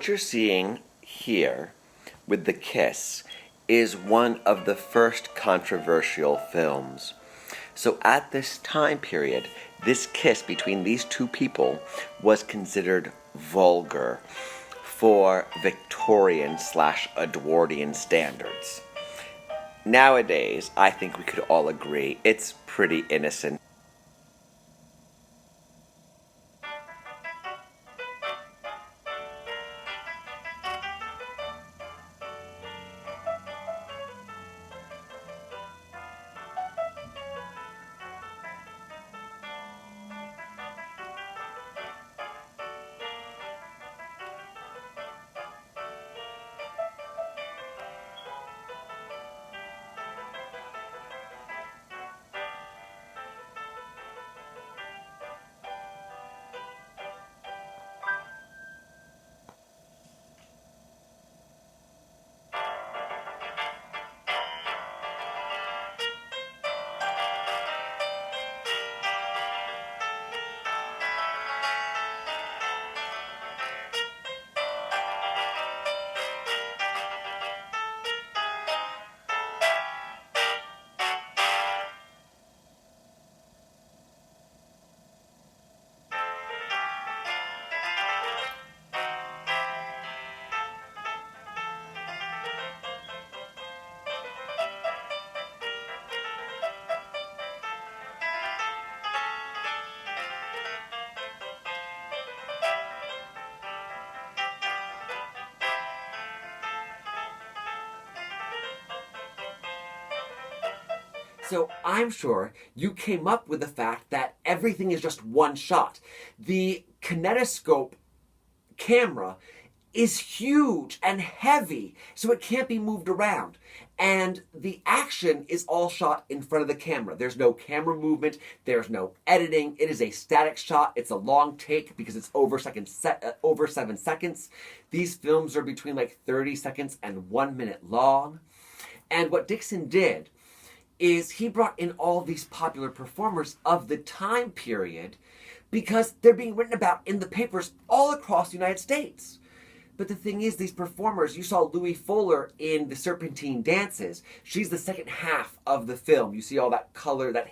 what you're seeing here with the kiss is one of the first controversial films. So at this time period, this kiss between these two people was considered vulgar for Victorian/Edwardian standards. Nowadays, I think we could all agree it's pretty innocent. So I'm sure you came up with the fact that everything is just one shot. The kinetoscope camera is huge and heavy, so it can't be moved around. And the action is all shot in front of the camera. There's no camera movement, there's no editing. It is a static shot. It's a long take because it's over 7 seconds. These films are between like 30 seconds and 1 minute long. And what Dixon did is he brought in all these popular performers of the time period because they're being written about in the papers all across the United States. But the thing is, these performers, you saw Louis Fuller in the Serpentine Dances. She's the second half of the film. You see all that color, that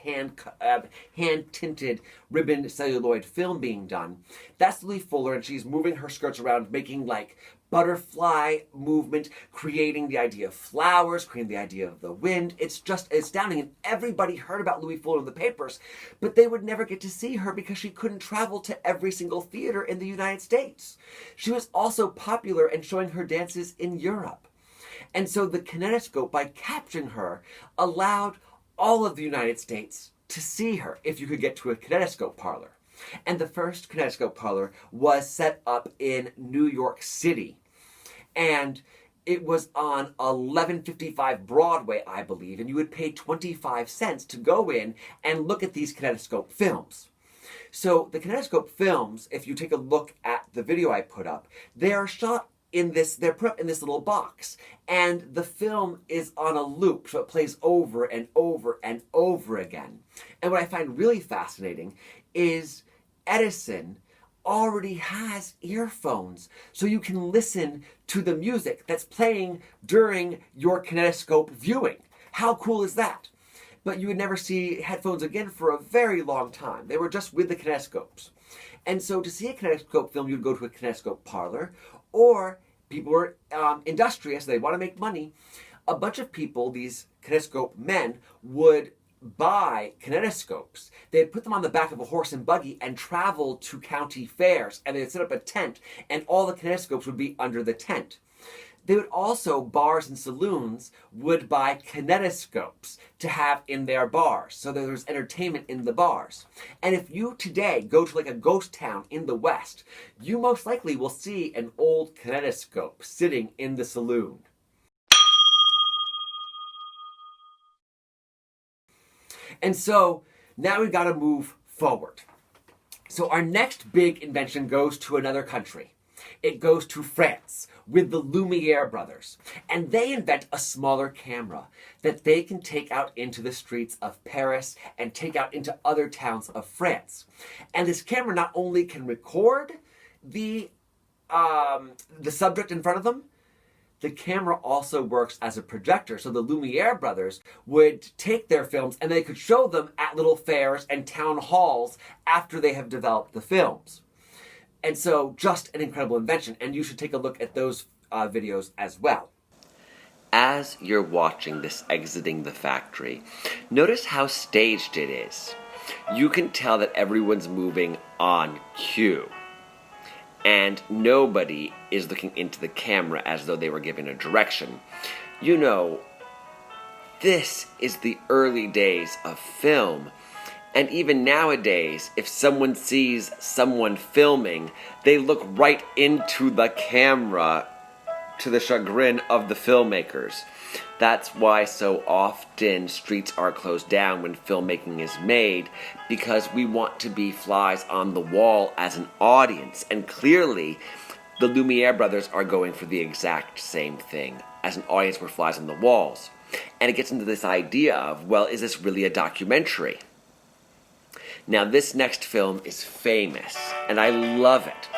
hand-tinted ribbon celluloid film being done. That's Louis Fuller, and she's moving her skirts around, making like butterfly movement, creating the idea of flowers, creating the idea of the wind. It's just astounding. And everybody heard about Louis Fuller in the papers, but they would never get to see her because she couldn't travel to every single theater in the United States. She was also popular and showing her dances in Europe. And so the kinetoscope, by capturing her, allowed all of the United States to see her if you could get to a kinetoscope parlor. And the first kinetoscope parlor was set up in New York City. And it was on 1155 Broadway, I believe, and you would pay 25 cents to go in and look at these kinetoscope films. So the kinetoscope films, if you take a look at the video I put up, they are shot in this, they're put up in this little box. And the film is on a loop, so it plays over and over and over again. And what I find really fascinating is Edison already has earphones, so you can listen to the music that's playing during your kinetoscope viewing. How cool is that? But you would never see headphones again for a very long time. They were just with the kinetoscopes. And so to see a kinetoscope film, you'd go to a kinetoscope parlor, or people were industrious, they want to make money. A bunch of people, these kinetoscope men, would buy kinetoscopes. They'd put them on the back of a horse and buggy and travel to county fairs, and they'd set up a tent, and all the kinetoscopes would be under the tent. They would also, bars and saloons would buy kinetoscopes to have in their bars, so that there was entertainment in the bars. And if you today go to like a ghost town in the West, you most likely will see an old kinetoscope sitting in the saloon. And so now we've got to move forward. So our next big invention goes to another country. It goes to France with the Lumiere brothers. And they invent a smaller camera that they can take out into the streets of Paris and take out into other towns of France. And this camera not only can record the the subject in front of them, the camera also works as a projector. So the Lumiere brothers would take their films and they could show them at little fairs and town halls after they have developed the films. And so just an incredible invention. And you should take a look at those videos as well. As you're watching this exiting the factory, notice how staged it is. You can tell that everyone's moving on cue. And nobody is looking into the camera as though they were given a direction. You know, this is the early days of film. And even nowadays, if someone sees someone filming, they look right into the camera to the chagrin of the filmmakers. That's why so often streets are closed down when filmmaking is made, because we want to be flies on the wall as an audience. And clearly, the Lumiere brothers are going for the exact same thing. As an audience, we're flies on the walls. And it gets into this idea of, well, is this really a documentary? Now, this next film is famous, and I love it.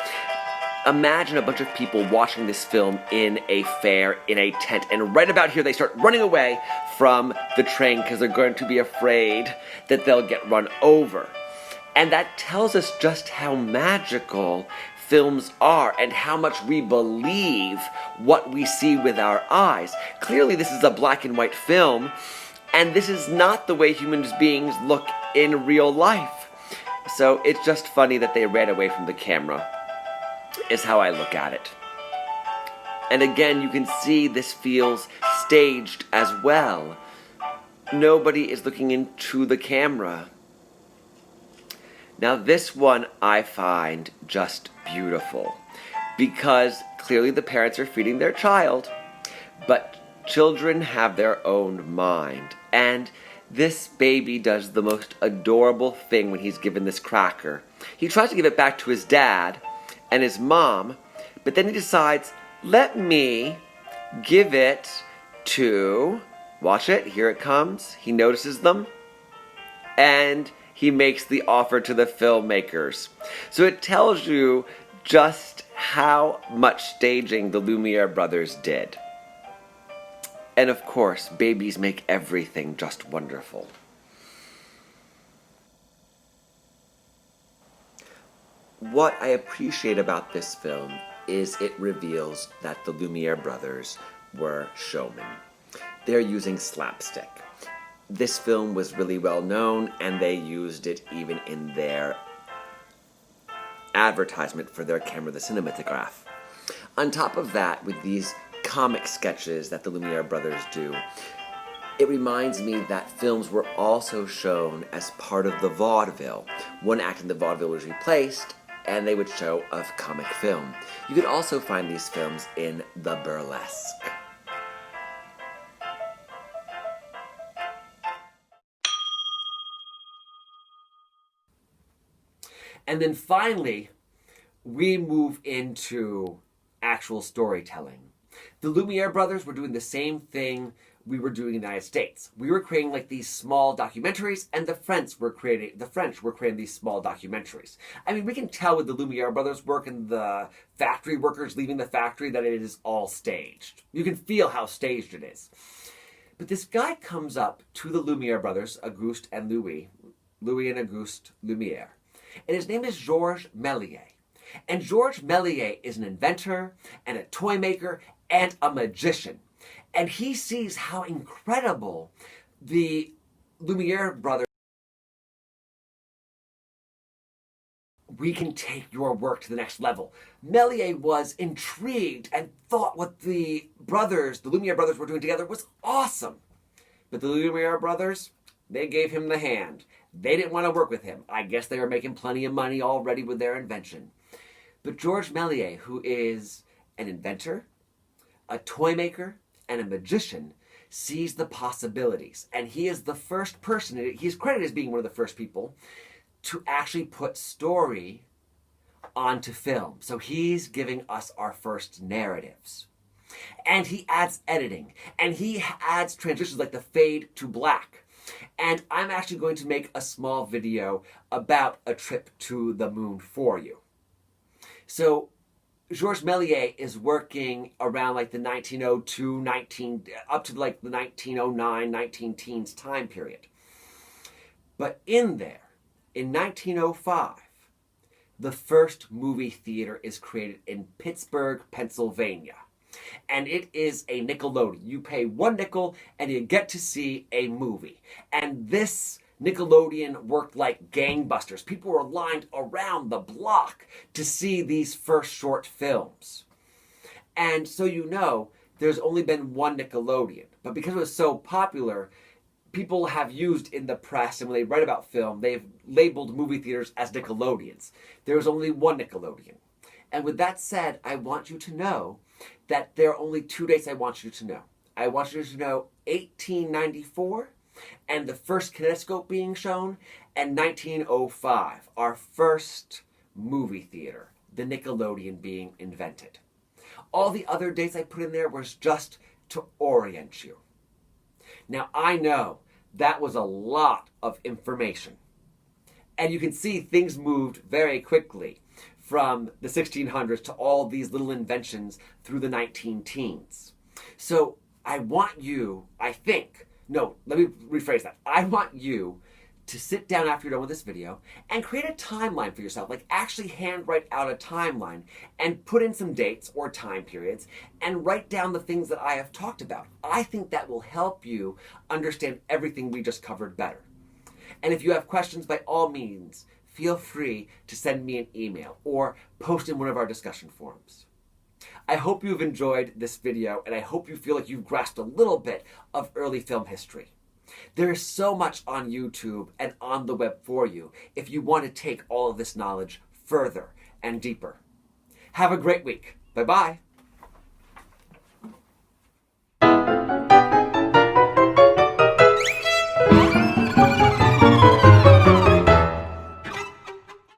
Imagine a bunch of people watching this film in a fair, in a tent, and right about here they start running away from the train because they're going to be afraid that they'll get run over. And that tells us just how magical films are and how much we believe what we see with our eyes. Clearly this is a black and white film, and this is not the way human beings look in real life. So it's just funny that they ran away from the camera, is how I look at it. And again, you can see this feels staged as well. Nobody is looking into the camera. Now this one I find just beautiful, because clearly the parents are feeding their child, but children have their own mind. And this baby does the most adorable thing when he's given this cracker. He tries to give it back to his dad and his mom, but then he decides, let me give it to, watch it, here it comes, he notices them, and he makes the offer to the filmmakers. So it tells you just how much staging the Lumiere brothers did. And of course, babies make everything just wonderful. What I appreciate about this film is it reveals that the Lumiere brothers were showmen. They're using slapstick. This film was really well known, and they used it even in their advertisement for their camera, the cinematograph. On top of that, with these comic sketches that the Lumiere brothers do, it reminds me that films were also shown as part of the vaudeville. One act in the vaudeville was replaced, and they would show a comic film. You could also find these films in the burlesque. And then finally, we move into actual storytelling. The Lumiere brothers were doing the same thing we were doing in the United States. We were creating like these small documentaries, and the French were creating these small documentaries. I mean, we can tell with the Lumiere brothers' work and the factory workers leaving the factory that it is all staged. You can feel how staged it is. But this guy comes up to the Lumiere brothers, Auguste and Louis and Auguste Lumiere, and his name is George Méliès. And George Méliès is an inventor and a toy maker and a magician. And he sees how incredible the Lumiere brothers. We can take your work to the next level. Méliès was intrigued and thought what the Lumiere brothers were doing together was awesome. But the Lumiere brothers, they gave him the hand. They didn't want to work with him. I guess they were making plenty of money already with their invention. But George Méliès, who is an inventor, a toy maker, and a magician, sees the possibilities. And he is the first person, he's credited as being one of the first people, to actually put story onto film. So he's giving us our first narratives. And he adds editing. And he adds transitions like the fade to black. And I'm actually going to make a small video about a trip to the moon for you. So George Méliès is working around like the 1902, up to like the 1909, 19 teens time period. But in there, in 1905, the first movie theater is created in Pittsburgh, Pennsylvania. And it is a Nickelodeon. You pay $1 and you get to see a movie. And this Nickelodeon worked like gangbusters. People were lined around the block to see these first short films. And so you know, there's only been one Nickelodeon. But because it was so popular, people have used in the press, and when they write about film, they've labeled movie theaters as Nickelodeons. There was only one Nickelodeon. And with that said, I want you to know that there are only two dates I want you to know. I want you to know 1894 and the first kinetoscope being shown, and 1905, our first movie theater, the Nickelodeon, being invented. All the other dates I put in there was just to orient you. Now, I know that was a lot of information. And you can see things moved very quickly from the 1600s to all these little inventions through the 19-teens. So I want you, let me rephrase that. I want you to sit down after you're done with this video and create a timeline for yourself. Like actually handwrite out a timeline and put in some dates or time periods and write down the things that I have talked about. I think that will help you understand everything we just covered better. And if you have questions, by all means, feel free to send me an email or post in one of our discussion forums. I hope you've enjoyed this video, and I hope you feel like you've grasped a little bit of early film history. There is so much on YouTube and on the web for you if you want to take all of this knowledge further and deeper. Have a great week. Bye-bye.